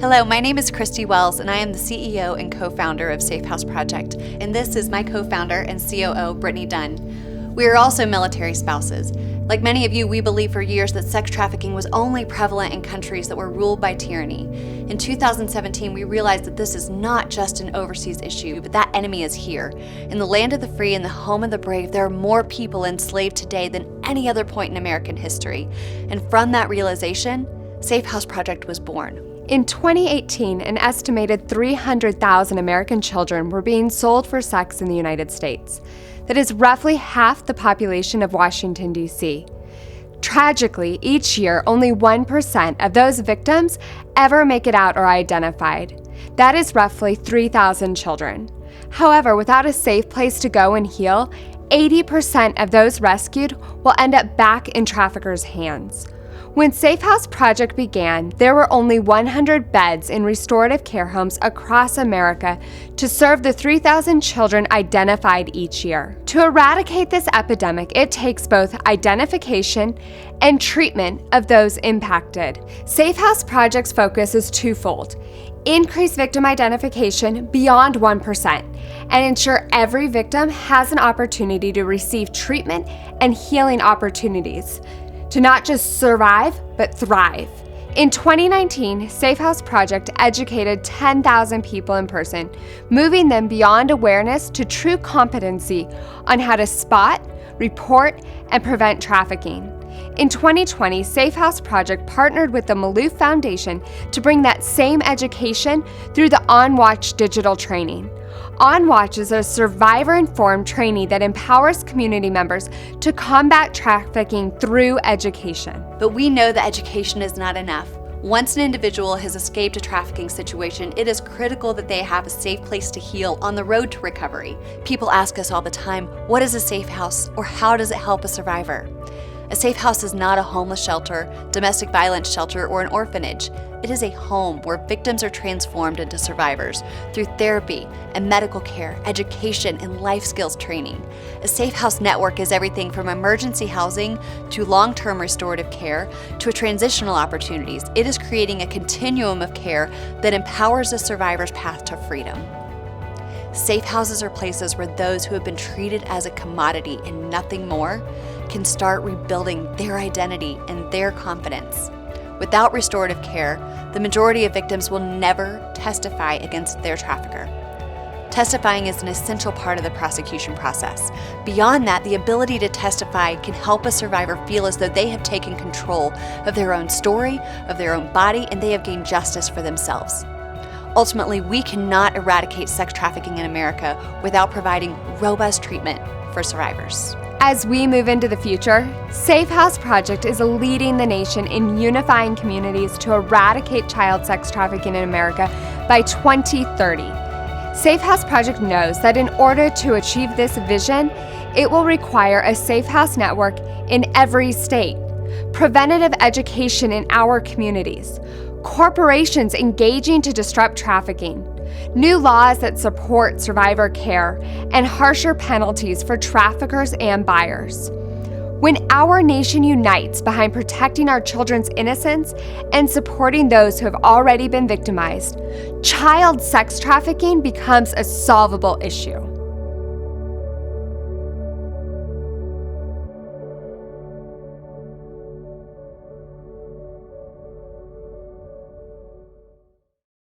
Hello, my name is Christy Wells, and I am the CEO and co-founder of Safe House Project, and this is my co-founder and COO, Brittany Dunn. We are also military spouses. Like many of you, we believe for years that sex trafficking was only prevalent in countries that were ruled by tyranny. In 2017, we realized that this is not just an overseas issue, but that enemy is here. In the land of the free and the home of the brave, there are more people enslaved today than any other point in American history. And from that realization, Safe House Project was born. In 2018, an estimated 300,000 American children were being sold for sex in the United States. That is roughly half the population of Washington, D.C. Tragically, each year, only 1% of those victims ever make it out or identified. That is roughly 3,000 children. However, without a safe place to go and heal, 80% of those rescued will end up back in traffickers' hands. When Safe House Project began, there were only 100 beds in restorative care homes across America to serve the 3,000 children identified each year. To eradicate this epidemic, it takes both identification and treatment of those impacted. Safe House Project's focus is twofold: increase victim identification beyond 1%, and ensure every victim has an opportunity to receive treatment and healing opportunities, to not just survive, but thrive. In 2019, Safe House Project educated 10,000 people in person, moving them beyond awareness to true competency on how to spot, report, and prevent trafficking. In 2020, Safe House Project partnered with the Maloof Foundation to bring that same education through the On Watch digital training. On Watch is a survivor-informed training that empowers community members to combat trafficking through education. But we know that education is not enough. Once an individual has escaped a trafficking situation, it is critical that they have a safe place to heal on the road to recovery. People ask us all the time, what is a safe house, or how does it help a survivor? A safe house is not a homeless shelter, domestic violence shelter, or an orphanage. It is a home where victims are transformed into survivors through therapy and medical care, education, and life skills training. A safe house network is everything from emergency housing to long-term restorative care to transitional opportunities. It is creating a continuum of care that empowers a survivor's path to freedom. Safe houses are places where those who have been treated as a commodity and nothing more can start rebuilding their identity and their confidence. Without restorative care, the majority of victims will never testify against their trafficker. Testifying is an essential part of the prosecution process. Beyond that, the ability to testify can help a survivor feel as though they have taken control of their own story, of their own body, and they have gained justice for themselves. Ultimately, we cannot eradicate sex trafficking in America without providing robust treatment for survivors. As we move into the future, Safe House Project is leading the nation in unifying communities to eradicate child sex trafficking in America by 2030. Safe House Project knows that in order to achieve this vision, it will require a safe house network in every state, preventative education in our communities, corporations engaging to disrupt trafficking, new laws that support survivor care, and harsher penalties for traffickers and buyers. When our nation unites behind protecting our children's innocence and supporting those who have already been victimized, child sex trafficking becomes a solvable issue.